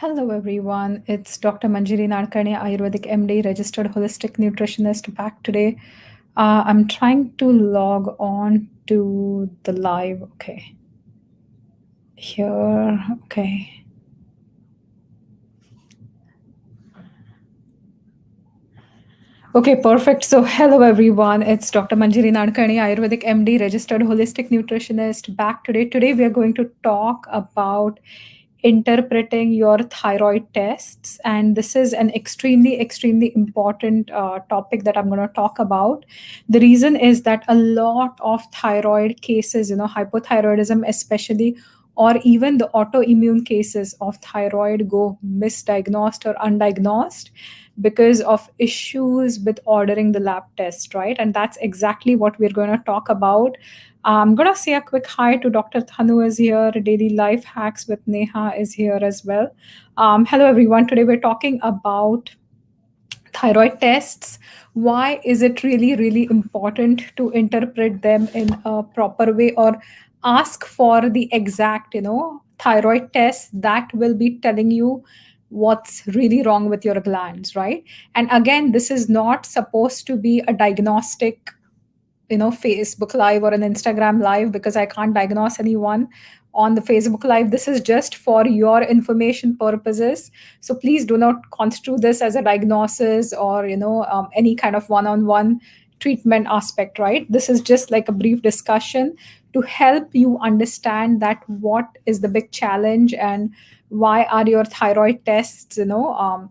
Hello, everyone. It's Dr. Manjiri Nadkarni, Ayurvedic MD, registered holistic nutritionist, back today. I'm trying to log on to the live. Okay. Here. Okay. Okay, perfect. So, hello everyone. It's Dr. Manjiri Nadkarni, Ayurvedic MD, registered holistic nutritionist, back today. Today, we are going to talk about interpreting your thyroid tests. And this is an extremely important topic that I'm going to talk about. The reason is that a lot of thyroid cases, hypothyroidism especially, or even the autoimmune cases of thyroid go misdiagnosed or undiagnosed because of issues with ordering the lab test, right? And that's exactly what we're going to talk about. I'm going to say a quick hi to Dr. Thanu is here. Daily Life Hacks with Neha is here as well. Hello, everyone. Today we're talking about thyroid tests. Why is it really important to interpret them in a proper way, or ask for the exact thyroid test that will be telling you what's really wrong with your glands, right? And again, this is not supposed to be a diagnostic Facebook live or an Instagram live, because I can't diagnose anyone on the Facebook live. This is just for your information purposes, so please do not construe this as a diagnosis or any kind of one-on-one treatment aspect, right? This is just like a brief discussion to help you understand that what is the big challenge, and why are your thyroid tests within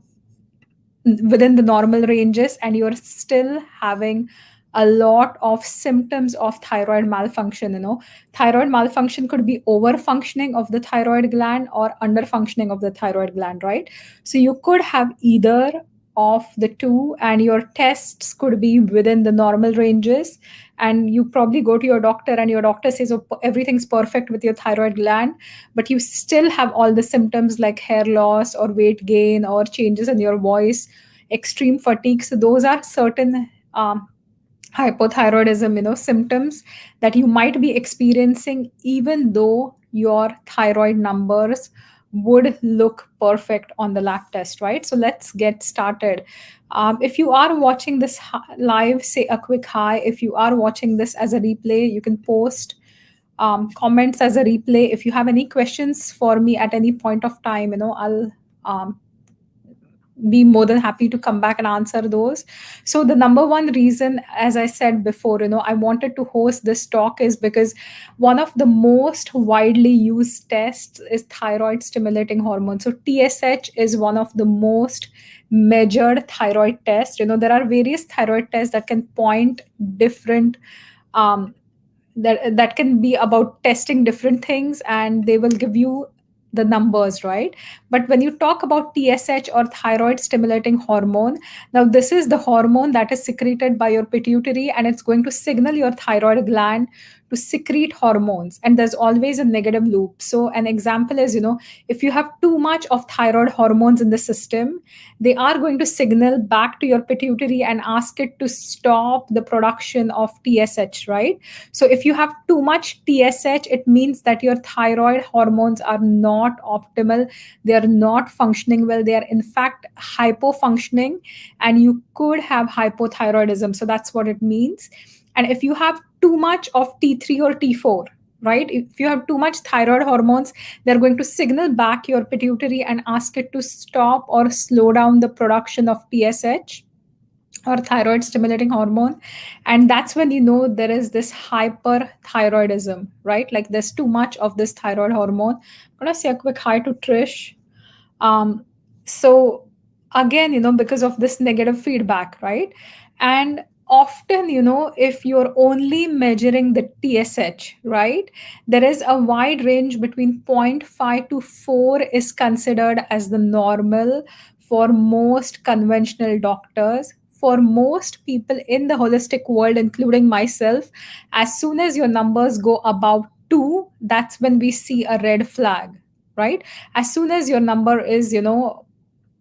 the normal ranges, and you're still having a lot of symptoms of thyroid malfunction. Thyroid malfunction could be over functioning of the thyroid gland or under functioning of the thyroid gland, right? So you could have either of the two, and your tests could be within the normal ranges, and you probably go to your doctor and your doctor says, oh, everything's perfect with your thyroid gland, but you still have all the symptoms like hair loss or weight gain or changes in your voice, extreme fatigue. So those are certain hypothyroidism symptoms that you might be experiencing, even though your thyroid numbers would look perfect on the lab test, right? So let's get started. If you are watching this live, say a quick hi. If you are watching this as a replay, you can post comments as a replay. If you have any questions for me at any point of time, I'll be more than happy to come back and answer those. So the number one reason, as I said before, I wanted to host this talk is because one of the most widely used tests is thyroid stimulating hormone. So TSH is one of the most measured thyroid tests. There are various thyroid tests that can point different um, that can be about testing different things, and they will give you the numbers, right? But when you talk about TSH, or thyroid stimulating hormone, now this is the hormone that is secreted by your pituitary, and it's going to signal your thyroid gland to secrete hormones, and there's always a negative loop. So an example is, if you have too much of thyroid hormones in the system, they are going to signal back to your pituitary and ask it to stop the production of TSH, right? So if you have too much TSH, it means that your thyroid hormones are not optimal. They are not functioning well. They are in fact hypofunctioning, and you could have hypothyroidism. So that's what it means. And if you have too much of T3 or T4, right? If you have too much thyroid hormones, they're going to signal back your pituitary and ask it to stop or slow down the production of TSH, or thyroid stimulating hormone. And that's when there is this hyperthyroidism, right? Like there's too much of this thyroid hormone. I'm gonna say a quick hi to Trish. So again, because of this negative feedback, right? And often, if you're only measuring the TSH, right, there is a wide range between zero point 0.5 to 4 is considered as the normal for most conventional doctors. For most people in the holistic world, including myself, as soon as your numbers go above 2, that's when we see a red flag, right? As soon as your number is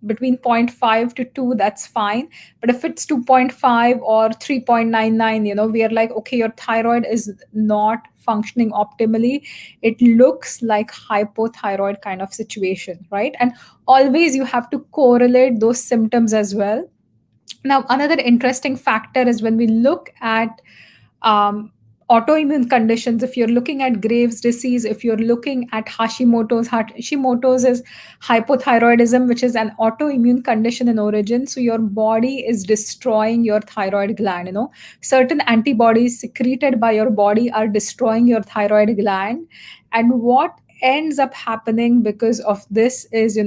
between zero point 0.5 to 2, that's fine. But if it's 2.5 or 3.99, we are like, okay, your thyroid is not functioning optimally. It looks like hypothyroid kind of situation, right? And always you have to correlate those symptoms as well. Now, another interesting factor is when we look at autoimmune conditions. If you're looking at Graves' disease, if you're looking at Hashimoto's is hypothyroidism, which is an autoimmune condition in origin. So your body is destroying your thyroid gland. Certain antibodies secreted by your body are destroying your thyroid gland, and what ends up happening because of this is,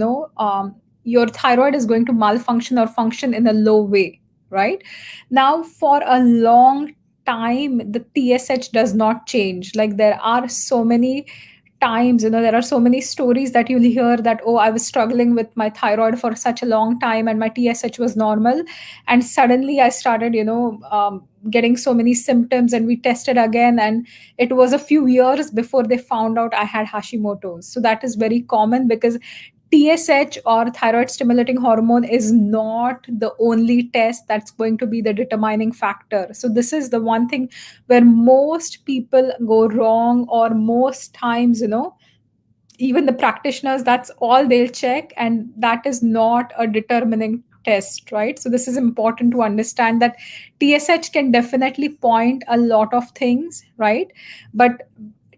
your thyroid is going to malfunction or function in a low way, right? Now, for a long time, the TSH does not change. Like, there are so many times, there are so many stories that you'll hear that, oh, I was struggling with my thyroid for such a long time and my TSH was normal, and suddenly I started, getting so many symptoms, and we tested again, and it was a few years before they found out I had Hashimoto's. So that is very common, because TSH, or thyroid stimulating hormone, is not the only test that's going to be the determining factor. So this is the one thing where most people go wrong, or most times, even the practitioners, that's all they'll check, and that is not a determining test, right? So this is important to understand, that TSH can definitely point a lot of things, right? But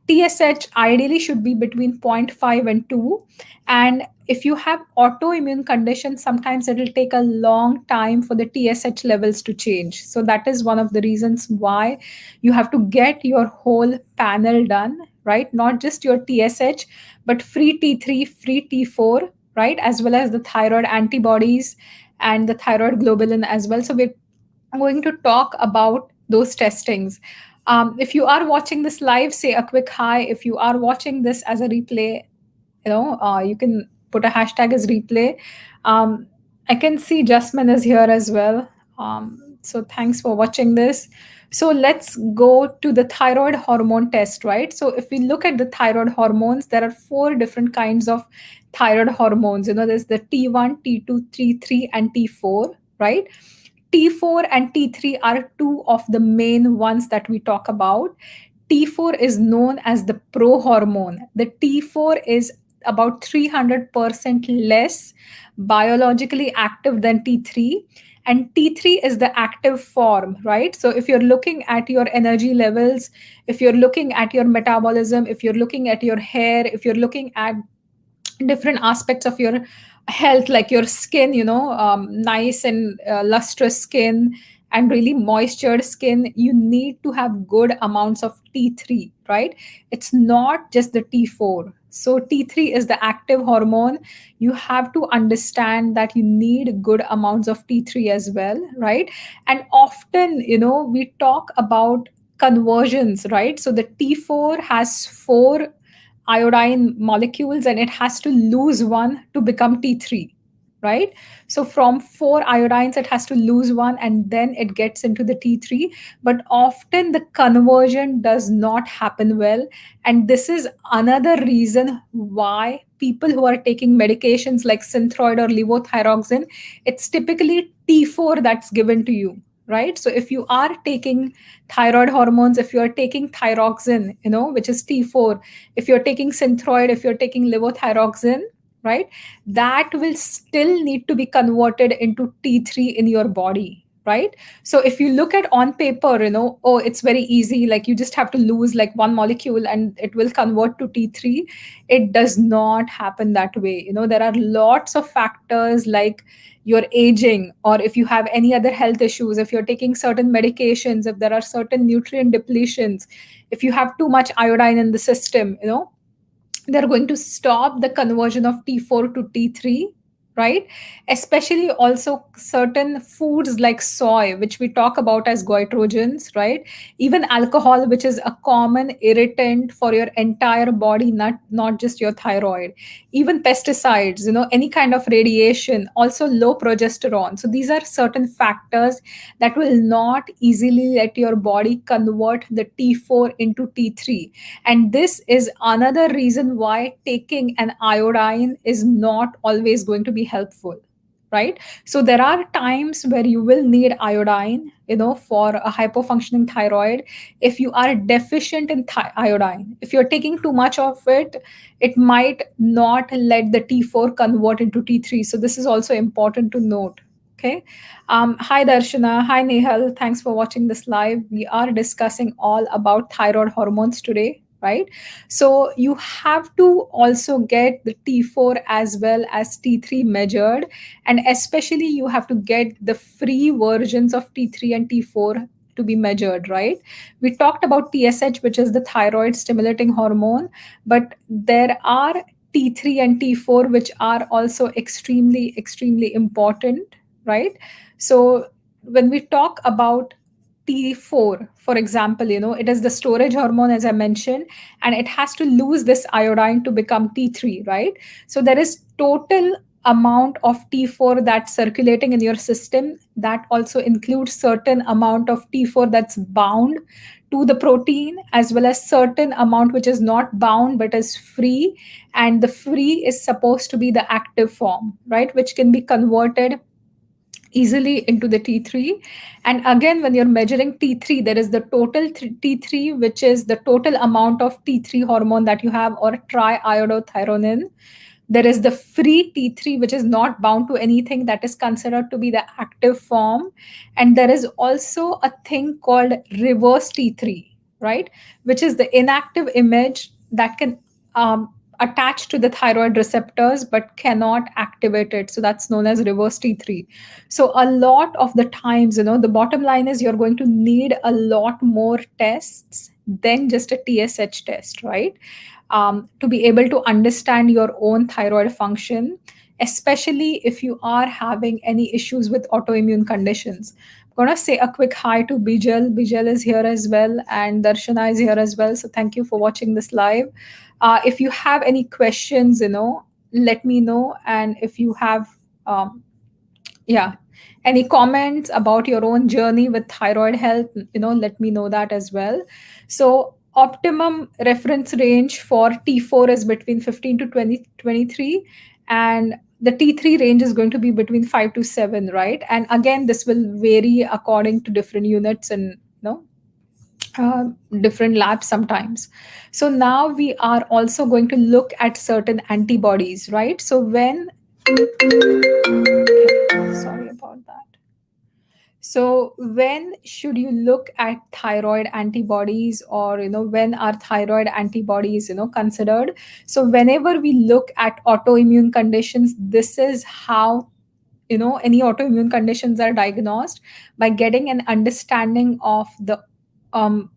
TSH ideally should be between zero point 0.5 and 2. And if you have autoimmune conditions, sometimes it will take a long time for the TSH levels to change. So that is one of the reasons why you have to get your whole panel done, right? Not just your TSH, but free T3, free T4, right? As well as the thyroid antibodies and the thyroid globulin as well. So we're going to talk about those testings. If you are watching this live, say a quick hi. If you are watching this as a replay, you can put a hashtag as replay. um, I can see Jasmine is here as well. So thanks for watching this. So let's go to the thyroid hormone test, right? So if we look at the thyroid hormones, there are four different kinds of thyroid hormones. There's the T1, T2, T3, and T4, right? T4 and T3 are two of the main ones that we talk about. T4 is known as the prohormone. The T4 is about 300% less biologically active than T3. And T3 is the active form, right? So if you're looking at your energy levels, if you're looking at your metabolism, if you're looking at your hair, if you're looking at different aspects of your health, like your skin, nice and lustrous skin and really moistured skin, you need to have good amounts of T3, right? It's not just the T4. So T3 is the active hormone. You have to understand that you need good amounts of T3 as well, right? And often, we talk about conversions, right? So the T4 has four iodine molecules, and it has to lose one to become T3, right? So from four iodines, it has to lose one, and then it gets into the T3. But often the conversion does not happen well. And this is another reason why people who are taking medications like Synthroid or levothyroxine, it's typically T4 that's given to you, right? So if you are taking thyroid hormones, if you're taking thyroxine, which is T4, if you're taking Synthroid, if you're taking levothyroxine, right, that will still need to be converted into T3 in your body, right? So if you look at on paper, oh, it's very easy, like you just have to lose like one molecule and it will convert to T3. It does not happen that way. There are lots of factors, like your aging, or if you have any other health issues, if you're taking certain medications, if there are certain nutrient depletions, if you have too much iodine in the system, they're going to stop the conversion of T4 to T3, right? Especially also certain foods like soy, which we talk about as goitrogens, right? Even alcohol, which is a common irritant for your entire body, not just your thyroid. Even pesticides, any kind of radiation, also low progesterone. So these are certain factors that will not easily let your body convert the T4 into T3. And this is another reason why taking an iodine is not always going to be helpful. right? So there are times where you will need iodine, for a hypofunctioning thyroid. If you are deficient in iodine, if you're taking too much of it, it might not let the T4 convert into T3. So this is also important to note. Okay. Hi Darshana. Hi Nehal. Thanks for watching this live. We are discussing all about thyroid hormones today, right? So you have to also get the T4 as well as T3 measured, and especially you have to get the free versions of T3 and T4 to be measured, right? We talked about TSH, which is the thyroid stimulating hormone, but there are T3 and T4 which are also extremely important, right? So when we talk about T4, for example, it is the storage hormone, as I mentioned, and it has to lose this iodine to become T3, right? So there is total amount of T4 that's circulating in your system. That also includes certain amount of T4 that's bound to the protein, as well as certain amount which is not bound but is free. And the free is supposed to be the active form, right, which can be converted easily into the T3. And again, when you're measuring T3, there is the total T3, which is the total amount of T3 hormone that you have, or triiodothyronine. There is the free T3, which is not bound to anything, that is considered to be the active form. And there is also a thing called reverse T3, right? Which is the inactive image that can attach to the thyroid receptors but cannot activate it. So that's known as reverse T3. So a lot of the times, the bottom line is you're going to need a lot more tests than just a TSH test, right? To be able to understand your own thyroid function, especially if you are having any issues with autoimmune conditions. I'm going to say a quick hi to Bijal. Bijal is here as well, and Darshana is here as well. So thank you for watching this live. If you have any questions, let me know. And if you have, yeah, any comments about your own journey with thyroid health, let me know that as well. So optimum reference range for T4 is between 15 to 23, and the T3 range is going to be between 5 to 7, right? And again, this will vary according to different units and uh, different labs sometimes. So now we are also going to look at certain antibodies, right? So when, sorry about that. So when should you look at thyroid antibodies, or when are thyroid antibodies considered? So whenever we look at autoimmune conditions, this is how any autoimmune conditions are diagnosed, by getting an understanding of the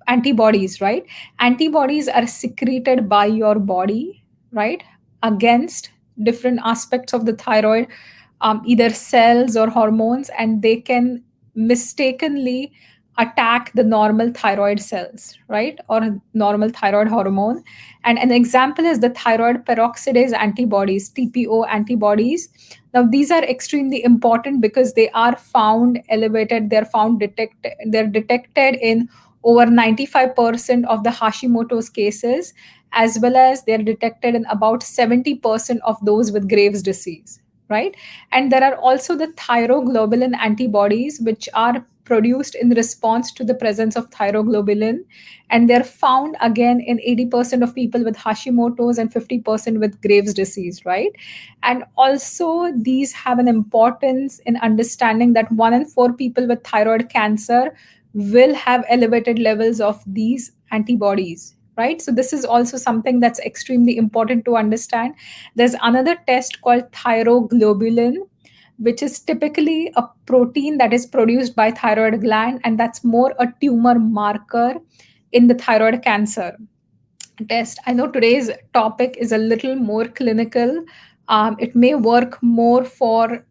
antibodies, right? Antibodies are secreted by your body, right, against different aspects of the thyroid, either cells or hormones, and they can mistakenly attack the normal thyroid cells, right, or normal thyroid hormone. And an example is the thyroid peroxidase antibodies, TPO antibodies. Now these are extremely important because they are found elevated, they're detected in over 95% of the Hashimoto's cases, as well as they're detected in about 70% of those with Graves' disease, right? And there are also the thyroglobulin antibodies, which are produced in response to the presence of thyroglobulin. And they're found again in 80% of people with Hashimoto's and 50% with Graves' disease, right? And also, these have an importance in understanding that 1 in 4 people with thyroid cancer will have elevated levels of these antibodies, right? So this is also something that's extremely important to understand. There's another test called thyroglobulin, which is typically a protein that is produced by thyroid gland, and that's more a tumor marker in the thyroid cancer test. I know today's topic is a little more clinical. It may work more for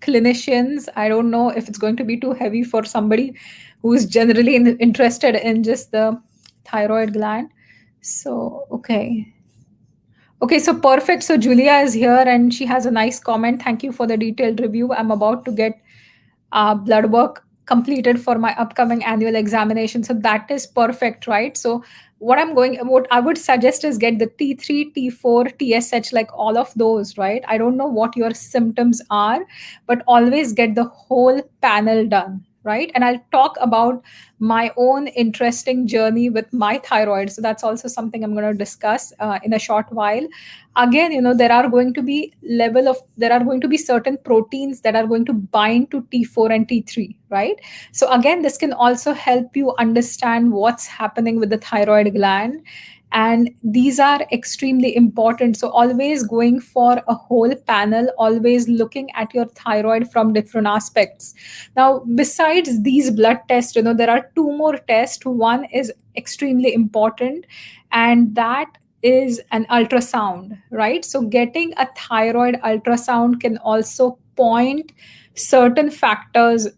clinicians. I don't know if it's going to be too heavy for somebody who's generally interested in just the thyroid gland. So okay, so perfect. So Julia is here and she has a nice comment. Thank you for the detailed review. I'm about to get blood work completed for my upcoming annual examination. So that is perfect, right? So what I would suggest is get the T3, T4, TSH, like all of those, right? I don't know what your symptoms are, but always get the whole panel done, right? And I'll talk about my own interesting journey with my thyroid. So that's also something I'm going to discuss in a short while. Again, there are going to be certain proteins that are going to bind to T4 and T3, right? So again, this can also help you understand what's happening with the thyroid gland. And these are extremely important. So always going for a whole panel, always looking at your thyroid from different aspects. Now, besides these blood tests, there are two more tests. One is extremely important, and that is an ultrasound, right? So getting a thyroid ultrasound can also point certain factors,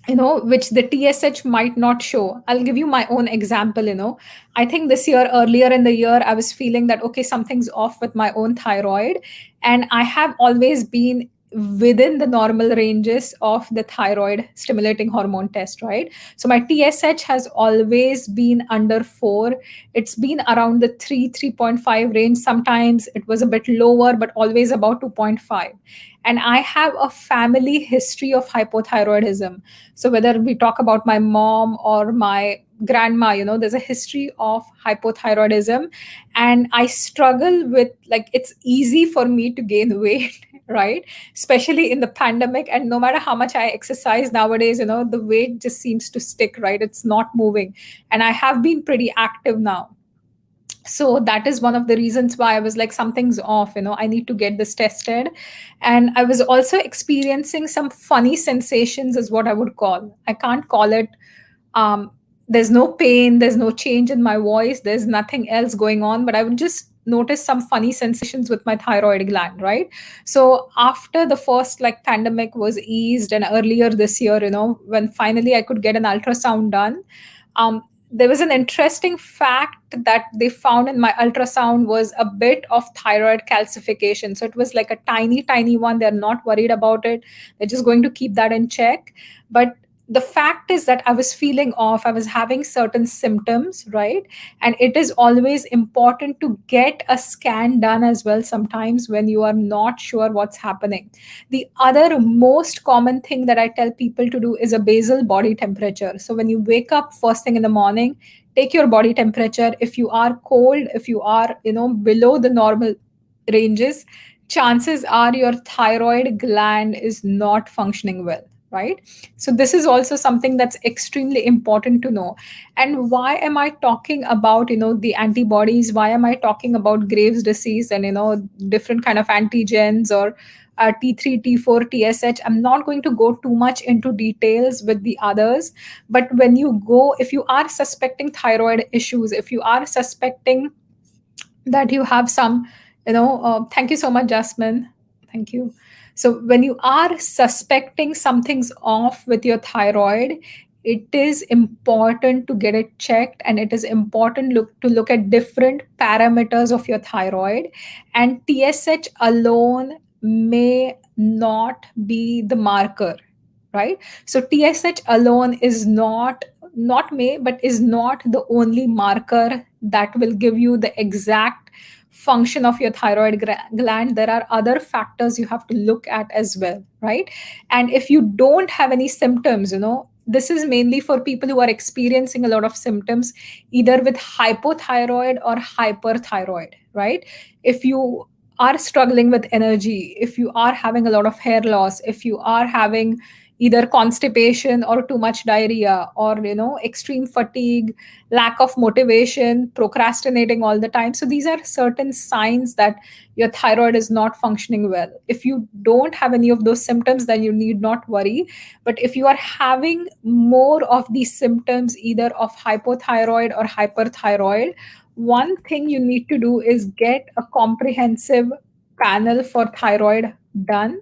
which the TSH might not show. I'll give you my own example. I think this year, earlier in the year, I was feeling that, okay, something's off with my own thyroid. And I have always been within the normal ranges of the thyroid stimulating hormone test, right? So my TSH has always been under 4. It's been around the 3, 3.5 range. Sometimes it was a bit lower, but always about 2.5. And I have a family history of hypothyroidism. So whether we talk about my mom or my grandma, there's a history of hypothyroidism. And I struggle with, like, it's easy for me to gain weight, right? Especially in the pandemic. And no matter how much I exercise nowadays, the weight just seems to stick, right? It's not moving. And I have been pretty active now. So that is one of the reasons why I was like, something's off, I need to get this tested. And I was also experiencing some funny sensations, is what I would call. I can't call it, um, there's no pain, there's no change in my voice, there's nothing else going on, but I would just notice some funny sensations with my thyroid gland, right? So after the first, like, pandemic was eased, and earlier this year, when finally I could get an ultrasound done, there was an interesting fact that they found in my ultrasound was a bit of thyroid calcification. So it was like a tiny, tiny one. They're not worried about it. They're just going to keep that in check. But the fact is that I was feeling off. I was having certain symptoms, right? And it is always important to get a scan done as well sometimes when you are not sure what's happening. The other most common thing that I tell people to do is a basal body temperature. So when you wake up first thing in the morning, take your body temperature. If you are cold, if you are, below the normal ranges, chances are your thyroid gland is not functioning well, right? So this is also something that's extremely important to know. And why am I talking about, the antibodies? Why am I talking about Graves' disease and, different kind of antigens, or T3, T4, TSH? I'm not going to go too much into details with the others. But if you are suspecting thyroid issues, if you are suspecting that you have some, thank you so much, Jasmine. Thank you. So when you are suspecting something's off with your thyroid, it is important to get it checked, and it is important to look at different parameters of your thyroid. And TSH alone may not be the marker, right? So TSH alone is not may but is not the only marker that will give you the exact function of your thyroid gland. There are other factors you have to look at as well, right? And if you don't have any symptoms, this is mainly for people who are experiencing a lot of symptoms, either with hypothyroid or hyperthyroid, right? If you are struggling with energy, if you are having a lot of hair loss, if you are having either constipation or too much diarrhea, or extreme fatigue, lack of motivation, procrastinating all the time, so these are certain signs that your thyroid is not functioning well. If you don't have any of those symptoms, then you need not worry. But if you are having more of these symptoms, either of hypothyroid or hyperthyroid, one thing you need to do is get a comprehensive panel for thyroid done.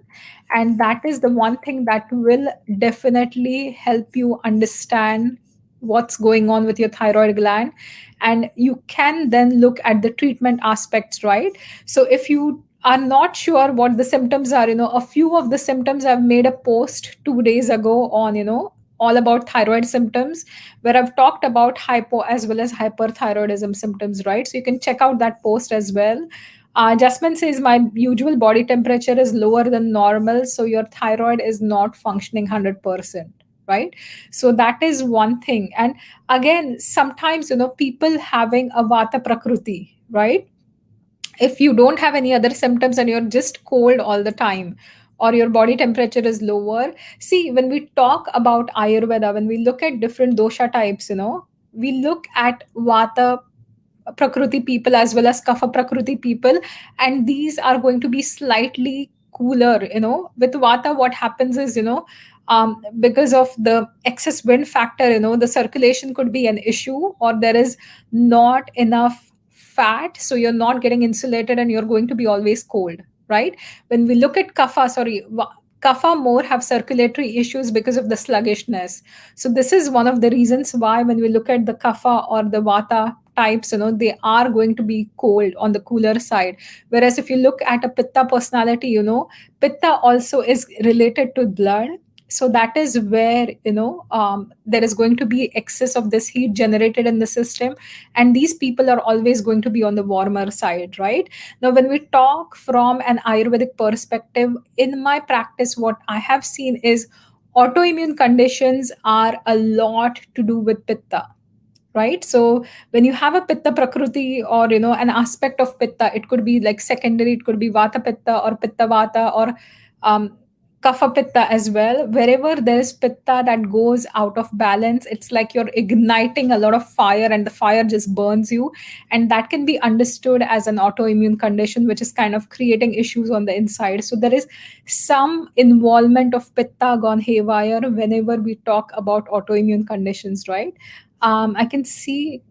And that is the one thing that will definitely help you understand what's going on with your thyroid gland. And you can then look at the treatment aspects, right? So if you are not sure what the symptoms are, a few of the symptoms, I've made a post 2 days ago on, all about thyroid symptoms, where I've talked about hypo as well as hyperthyroidism symptoms, right? So you can check out that post as well. Jasmine says, my usual body temperature is lower than normal, so your thyroid is not functioning 100%, right? So that is one thing. And again, sometimes, people having a vata prakriti, right? If you don't have any other symptoms and you're just cold all the time, or your body temperature is lower, see, when we talk about Ayurveda, when we look at different dosha types, we look at vata prakriti people as well as kapha prakriti people, and these are going to be slightly cooler. With vata, what happens is, because of the excess wind factor, the circulation could be an issue, or there is not enough fat, so you're not getting insulated and you're going to be always cold, right? When we look at kapha more have circulatory issues because of the sluggishness. So this is one of the reasons why when we look at the kapha or the vata types, they are going to be cold, on the cooler side. Whereas if you look at a pitta personality, pitta also is related to blood. So that is where, there is going to be excess of this heat generated in the system, and these people are always going to be on the warmer side, right? Now, when we talk from an Ayurvedic perspective, in my practice, what I have seen is autoimmune conditions are a lot to do with pitta, right? So when you have a pitta prakriti, or an aspect of pitta, it could be like secondary, it could be vata pitta or pitta vata, or um, kapha pitta as well. Wherever there's pitta that goes out of balance, it's like you're igniting a lot of fire and the fire just burns you, and that can be understood as an autoimmune condition which is kind of creating issues on the inside. So there is some involvement of pitta gone haywire whenever we talk about autoimmune conditions, right? I can see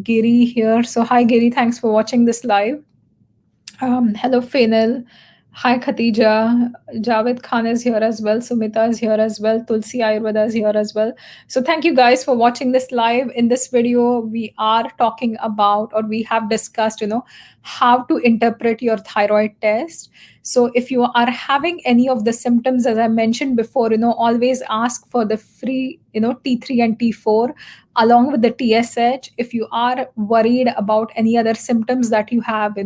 Giri here. So, hi, Giri. Thanks for watching this live. Hello, Fainal. Hi, Khatija. Javed Khan is here as well. Sumita is here as well. Tulsi Ayurveda is here as well. So, thank you guys for watching this live. In this video, we are talking about, or we have discussed, how to interpret your thyroid test. So, if you are having any of the symptoms, as I mentioned before, always ask for the free, T3 and T4 along with the TSH. If you are worried about any other symptoms that you have,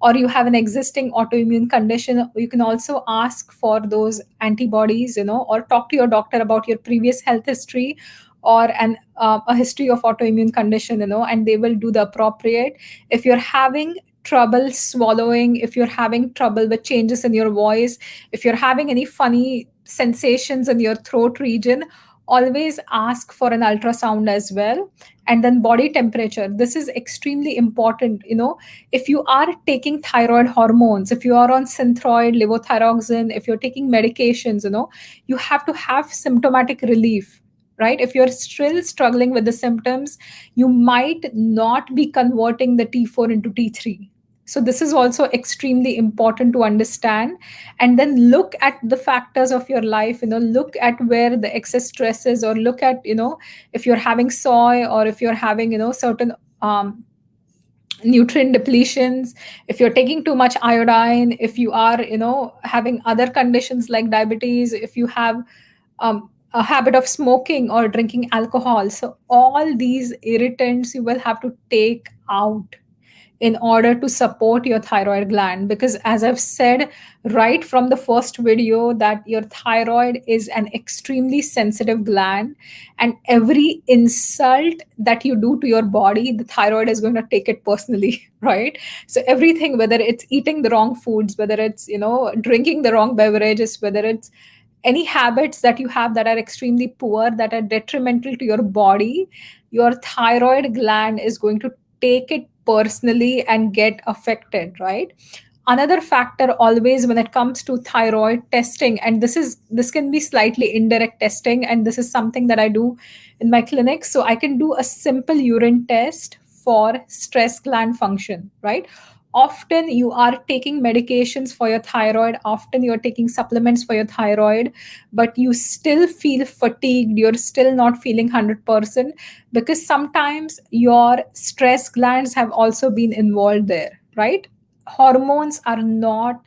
or you have an existing autoimmune condition, you can also ask for those antibodies, or talk to your doctor about your previous health history, or a history of autoimmune condition, and they will do the appropriate. If you're having trouble swallowing, if you're having trouble with changes in your voice, if you're having any funny sensations in your throat region, always ask for an ultrasound as well. And then body temperature, this is extremely important. If you are taking thyroid hormones, if you are on synthroid, levothyroxine, if you're taking medications, you have to have symptomatic relief, right? If you're still struggling with the symptoms, you might not be converting the T4 into T3. So this is also extremely important to understand. And then look at the factors of your life, look at where the excess stress is, or look at, if you're having soy, or if you're having, certain nutrient depletions, if you're taking too much iodine, if you are, having other conditions like diabetes, if you have a habit of smoking or drinking alcohol. So all these irritants you will have to take out in order to support your thyroid gland, because as I've said right from the first video, that your thyroid is an extremely sensitive gland, and every insult that you do to your body, the thyroid is going to take it personally, right? So everything, whether it's eating the wrong foods, whether it's, drinking the wrong beverages, whether it's any habits that you have that are extremely poor, that are detrimental to your body, your thyroid gland is going to take it personally and get affected, right? Another factor always when it comes to thyroid testing, and this can be slightly indirect testing, and this is something that I do in my clinic. So I can do a simple urine test for stress gland function, right? Often you are taking medications for your thyroid, often you're taking supplements for your thyroid, but you still feel fatigued, you're still not feeling 100%, because sometimes your stress glands have also been involved there, right? Hormones are not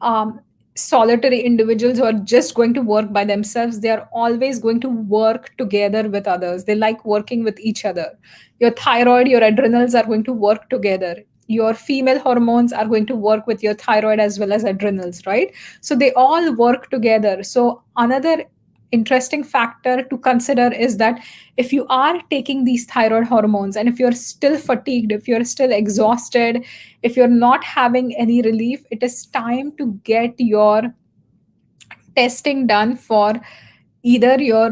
um, solitary individuals who are just going to work by themselves. They are always going to work together with others. They like working with each other. Your thyroid, your adrenals are going to work together. Your female hormones are going to work with your thyroid as well as adrenals, right? So they all work together. So another interesting factor to consider is that if you are taking these thyroid hormones and if you're still fatigued, if you're still exhausted, if you're not having any relief, it is time to get your testing done for either your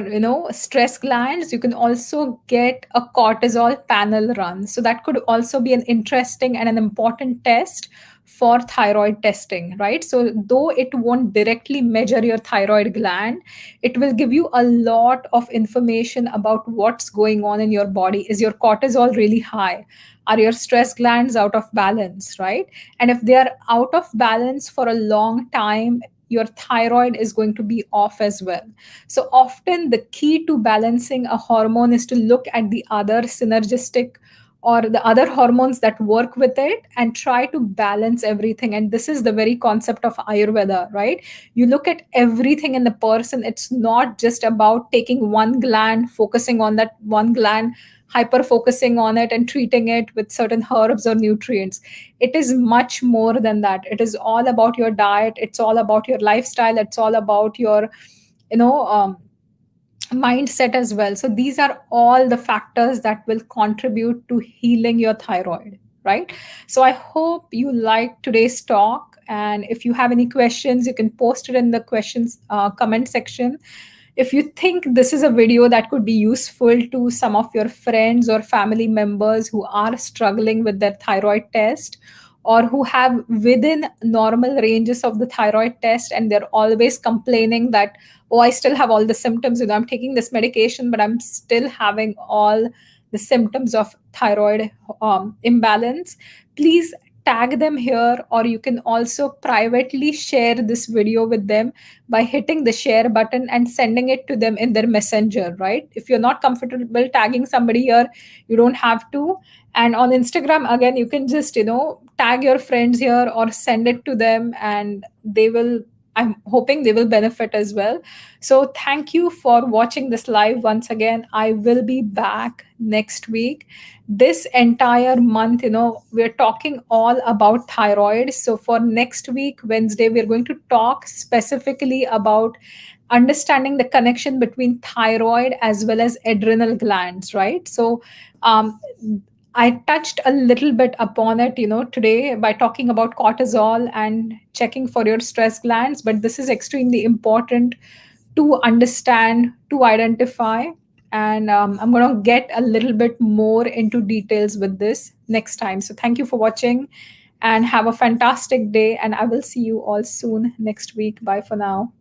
stress glands. You can also get a cortisol panel run, so that could also be an interesting and an important test for thyroid testing, right? So though it won't directly measure your thyroid gland, it will give you a lot of information about what's going on in your body. Is your cortisol really high? Are your stress glands out of balance, right? And if they are out of balance for a long time, your thyroid is going to be off as well. So often the key to balancing a hormone is to look at the other synergistic or the other hormones that work with it and try to balance everything. And this is the very concept of Ayurveda, right? You look at everything in the person. It's not just about taking one gland, focusing on that one gland, hyper focusing on it and treating it with certain herbs or nutrients. It is much more than that. It is all about your diet, it's all about your lifestyle, it's all about your you know um, mindset as well. So these are all the factors that will contribute to healing your thyroid, right? So I hope you like today's talk, and if you have any questions, you can post it in the questions comment section. If you think this is a video that could be useful to some of your friends or family members who are struggling with their thyroid test, or who have within normal ranges of the thyroid test and they're always complaining that, oh, I still have all the symptoms, I'm taking this medication but I'm still having all the symptoms of thyroid imbalance, please tag them here, or you can also privately share this video with them by hitting the share button and sending it to them in their messenger, right? If you're not comfortable tagging somebody here, you don't have to. And on Instagram, again, you can just tag your friends here or send it to them, and they will, I'm hoping they will benefit as well. So thank you for watching this live once again. I will be back next week. This entire month, we're talking all about thyroid. So for next week, Wednesday, we're going to talk specifically about understanding the connection between thyroid as well as adrenal glands, right? So um, I touched a little bit upon it, today by talking about cortisol and checking for your stress glands, but this is extremely important to understand, to identify. And I'm going to get a little bit more into details with this next time. So thank you for watching and have a fantastic day. And I will see you all soon next week. Bye for now.